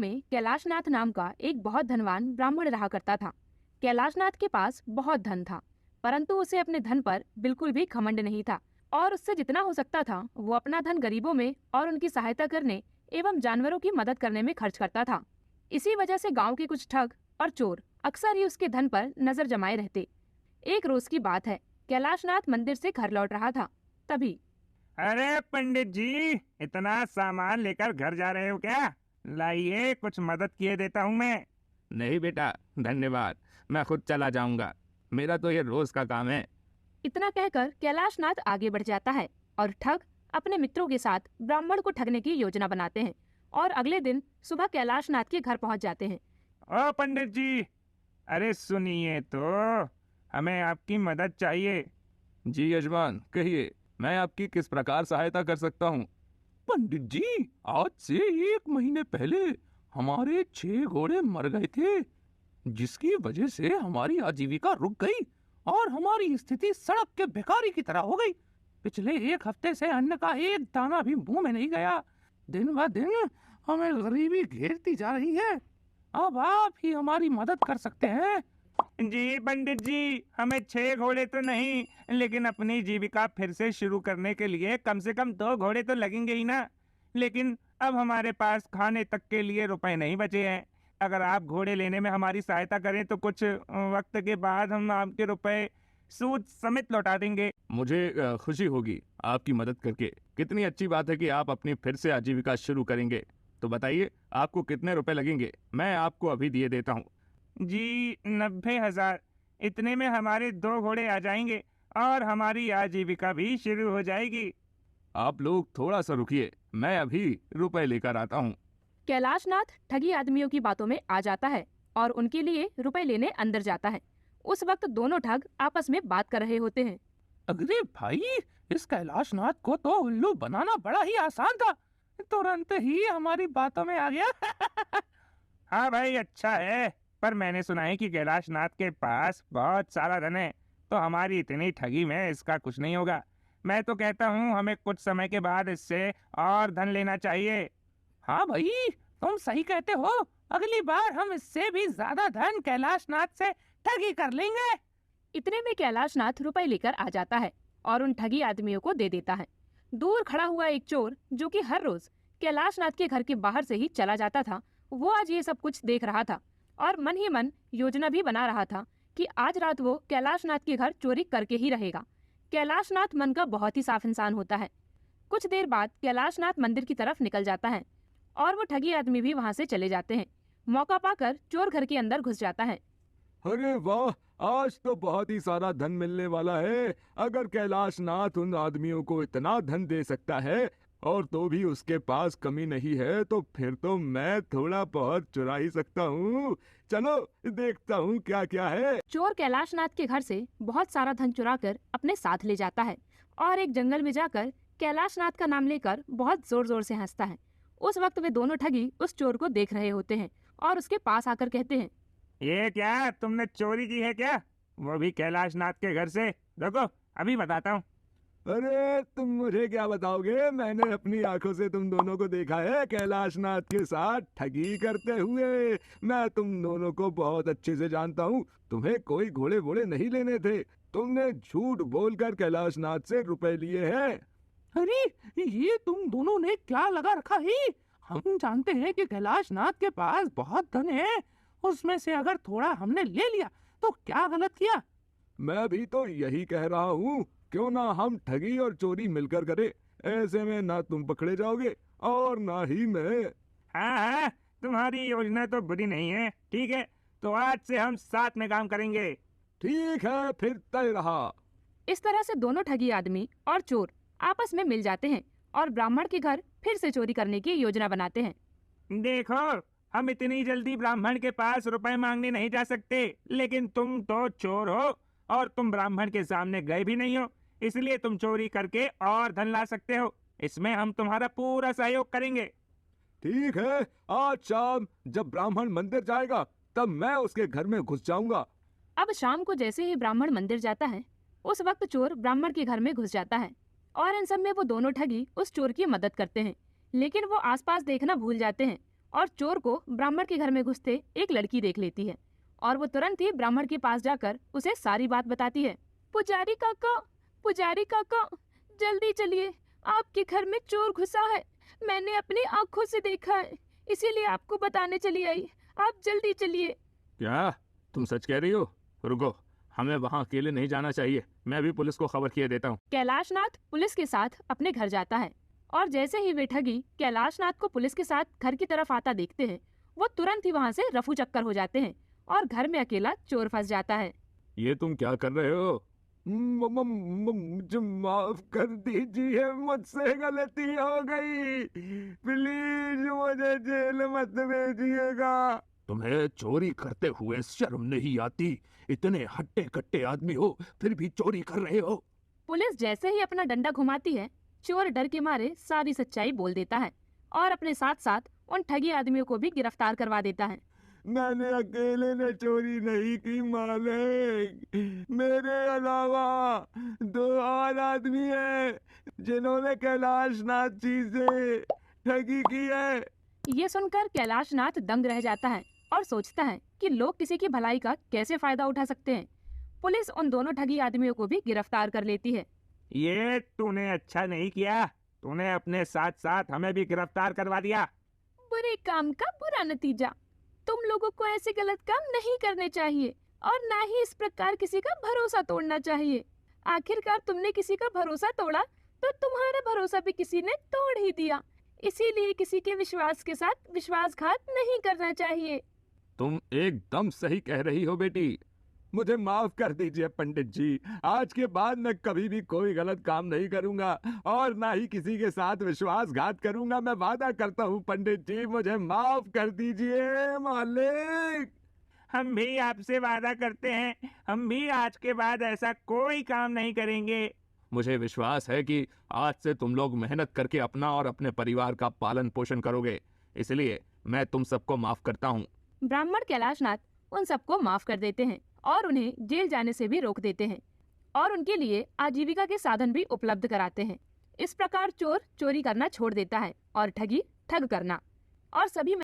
में कैलाशनाथ नाम का एक बहुत धनवान ब्राह्मण रहा करता था। कैलाशनाथ के पास बहुत धन था, परंतु उसे अपने धन पर बिल्कुल भी घमंड नहीं था और उससे जितना हो सकता था वो अपना धन गरीबों में और उनकी सहायता करने एवं जानवरों की मदद करने में खर्च करता था। इसी वजह से गांव के कुछ ठग और चोर अक्सर ही उसके धन पर नजर जमाए रहते। एक रोज की बात है, कैलाशनाथ मंदिर से घर लौट रहा था। तभी अरे पंडित जी, इतना सामान लेकर घर जा रहे हो क्या? लाइए, कुछ मदद किए देता हूँ मैं। नहीं बेटा, धन्यवाद, मैं खुद चला जाऊंगा, मेरा तो ये रोज का काम है। इतना कहकर कैलाशनाथ आगे बढ़ जाता है और ठग अपने मित्रों के साथ ब्राह्मण को ठगने की योजना बनाते हैं और अगले दिन सुबह कैलाशनाथ के घर पहुंच जाते हैं। ओ पंडित जी, अरे सुनिए तो, हमें आपकी मदद चाहिए। जी यजमान, कहिए, मैं आपकी किस प्रकार सहायता कर सकता हूँ? पंडित जी, आज से 1 महीने पहले हमारे 6 घोड़े मर गए थे, जिसकी वजह से हमारी आजीविका रुक गई और हमारी स्थिति सड़क के भिखारी की तरह हो गई। पिछले 1 हफ्ते से अन्न का एक दाना भी मुंह में नहीं गया। दिन ब दिन हमें गरीबी घेरती जा रही है। अब आप ही हमारी मदद कर सकते हैं। जी पंडित जी, हमें 6 घोड़े तो नहीं, लेकिन अपनी जीविका फिर से शुरू करने के लिए कम से कम 2 घोड़े तो लगेंगे ही ना। लेकिन अब हमारे पास खाने तक के लिए रुपए नहीं बचे हैं। अगर आप घोड़े लेने में हमारी सहायता करें तो कुछ वक्त के बाद हम आपके रुपए सूद समेत लौटा देंगे। मुझे खुशी होगी आपकी मदद करके। कितनी अच्छी बात है कि आप अपनी फिर से आजीविका शुरू करेंगे। तो बताइए, आपको कितने रुपए लगेंगे? मैं आपको अभी दिए देता हूँ। जी 90,000, इतने में हमारे 2 घोड़े आ जाएंगे और हमारी आजीविका भी शुरू हो जाएगी। आप लोग थोड़ा सा रुकिए, मैं अभी रुपए लेकर आता हूँ। कैलाशनाथ ठगी आदमियों की बातों में आ जाता है और उनके लिए रुपए लेने अंदर जाता है। उस वक्त दोनों ठग आपस में बात कर रहे होते हैं। अरे भाई, इस कैलाशनाथ को तो उल्लू बनाना बड़ा ही आसान था, तुरंत ही हमारी बातों में आ गया। हाँ भाई, अच्छा है, पर मैंने सुना है कि कैलाशनाथ के पास बहुत सारा धन है, तो हमारी इतनी ठगी में इसका कुछ नहीं होगा। मैं तो कहता हूँ हमें कुछ समय के बाद इससे और धन लेना चाहिए। हाँ भाई, तुम सही कहते हो, अगली बार हम इससे भी ज्यादा धन कैलाशनाथ से ठगी कर लेंगे। इतने में कैलाशनाथ रुपए लेकर आ जाता है और उन ठगी आदमियों को दे देता है। दूर खड़ा हुआ एक चोर, जो कि हर रोज कैलाशनाथ के घर के बाहर से ही चला जाता था, वो आज ये सब कुछ देख रहा था और मन ही मन योजना भी बना रहा था कि आज रात वो कैलाशनाथ के घर चोरी करके ही रहेगा। कैलाशनाथ मन का बहुत ही साफ इंसान होता है। कुछ देर बाद कैलाशनाथ मंदिर की तरफ निकल जाता है और वो ठगी आदमी भी वहाँ से चले जाते हैं। मौका पाकर चोर घर के अंदर घुस जाता है। अरे वाह, आज तो बहुत ही सारा धन मिलने वाला है। अगर कैलाशनाथ उन आदमियों को इतना धन दे सकता है और तो भी उसके पास कमी नहीं है, तो फिर तो मैं थोड़ा बहुत चुरा ही सकता हूँ। चलो देखता हूँ क्या क्या है। चोर कैलाशनाथ के घर से बहुत सारा धन चुराकर अपने साथ ले जाता है और एक जंगल में जाकर कैलाशनाथ का नाम लेकर बहुत जोर जोर से हंसता है। उस वक्त वे दोनों ठगी उस चोर को देख रहे होते हैं और उसके पास आकर कहते हैं, ये क्या, तुमने चोरी की है क्या? वो भी कैलाशनाथ के घर से? देखो अभी बताता हूँ। अरे तुम मुझे क्या बताओगे, मैंने अपनी आंखों से तुम दोनों को देखा है कैलाशनाथ के साथ ठगी करते हुए। मैं तुम दोनों को बहुत अच्छे से जानता हूँ। तुम्हें कोई घोड़े वोड़े नहीं लेने थे, तुमने झूठ बोलकर कैलाशनाथ से रुपए लिए हैं। अरे ये तुम दोनों ने क्या लगा रखा है? हम जानते हैं कि कैलाशनाथ के पास बहुत धन है, उसमें से अगर थोड़ा हमने ले लिया तो क्या गलत किया? मैं भी तो यही कह रहा हूँ, क्यों ना हम ठगी और चोरी मिलकर करें। ऐसे में ना तुम पकड़े जाओगे और ना ही मैं। हाँ हाँ, तुम्हारी योजना तो बुरी नहीं है। ठीक है, तो आज से हम साथ में काम करेंगे। ठीक है, फिर तय रहा। इस तरह से दोनों ठगी आदमी और चोर आपस में मिल जाते हैं और ब्राह्मण के घर फिर से चोरी करने की योजना बनाते हैं। देखो, हम इतनी जल्दी ब्राह्मण के पास रुपए मांगने नहीं जा सकते, लेकिन तुम तो चोर हो और तुम ब्राह्मण के सामने गए भी नहीं हो, इसलिए तुम चोरी करके और धन ला सकते हो। इसमें हम तुम्हारा पूरा सहयोग करेंगे। ठीक है, आज शाम जब ब्राह्मण मंदिर जाएगा तब मैं उसके घर में घुस जाऊंगा। अब शाम को जैसे ही ब्राह्मण मंदिर जाता है, उस वक्त चोर ब्राह्मण के घर में घुस जाता है और इन सब में वो दोनों ठगी उस चोर की मदद करते हैं, लेकिन वो आसपास देखना भूल जाते हैं और चोर को ब्राह्मण के घर में घुसते एक लड़की देख लेती है और वो तुरंत ही ब्राह्मण के पास जाकर उसे सारी बात बताती है। पुजारी काका, जल्दी चलिए, आपके घर में चोर घुसा है। मैंने अपनी आंखों से देखा है, इसीलिए आपको बताने चली आई। आप जल्दी चलिए। क्या तुम सच कह रही हो? रुको, हमें वहाँ अकेले नहीं जाना चाहिए। मैं अभी पुलिस को खबर किए देता हूँ। कैलाशनाथ पुलिस के साथ अपने घर जाता है और जैसे ही वे ठगी कैलाशनाथ को पुलिस के साथ घर की तरफ आता देखते हैं, वो तुरंत ही वहाँ से रफू चक्कर हो जाते हैं और घर में अकेला चोर फंस जाता है। ये तुम क्या कर रहे हो? मुझे माफ कर दीजिए, मुझसे गलती हो गई। प्लीज मुझे जेल मत भेजिएगा। तुम्हें चोरी करते हुए शर्म नहीं आती? इतने हट्टे कट्टे आदमी हो, फिर भी चोरी कर रहे हो। पुलिस जैसे ही अपना डंडा घुमाती है, चोर डर के मारे सारी सच्चाई बोल देता है और अपने साथ साथ उन ठगी आदमियों को भी गिरफ्तार करवा देता है। मैंने अकेले ने चोरी नहीं की मालिक, मेरे अलावा 2 और आदमी हैं जिन्होंने कैलाशनाथ जी से ठगी की है। ये सुनकर कैलाशनाथ दंग रह जाता है और सोचता है कि लोग किसी की भलाई का कैसे फायदा उठा सकते हैं। पुलिस उन दोनों ठगी आदमियों को भी गिरफ्तार कर लेती है। ये तूने अच्छा नहीं किया, तूने अपने साथ साथ हमें भी गिरफ्तार करवा दिया। बुरे काम का बुरा नतीजा। तुम लोगों को ऐसे गलत काम नहीं करने चाहिए और ना ही इस प्रकार किसी का भरोसा तोड़ना चाहिए। आखिरकार तुमने किसी का भरोसा तोड़ा तो तुम्हारा भरोसा भी किसी ने तोड़ ही दिया। इसीलिए किसी के विश्वास के साथ विश्वासघात नहीं करना चाहिए। तुम एकदम सही कह रही हो बेटी। मुझे माफ कर दीजिए पंडित जी, आज के बाद मैं कभी भी कोई गलत काम नहीं करूंगा और ना ही किसी के साथ विश्वासघात करूंगा। मैं वादा करता हूँ पंडित जी, मुझे माफ कर दीजिए मालिक। हम भी आपसे वादा करते हैं, हम भी आज के बाद ऐसा कोई काम नहीं करेंगे। मुझे विश्वास है कि आज से तुम लोग मेहनत करके अपना और अपने परिवार का पालन पोषण करोगे, इसलिए मैं तुम सबको माफ करता हूँ। ब्राह्मण कैलाशनाथ उन सबको माफ कर देते हैं और उन्हें जेल जाने से भी रोक देते हैं और उनके लिए आजीविका के साधन भी उपलब्ध कराते हैं। इस प्रकार चोर चोरी करना छोड़ देता है और ठगी ठग करना, और सभी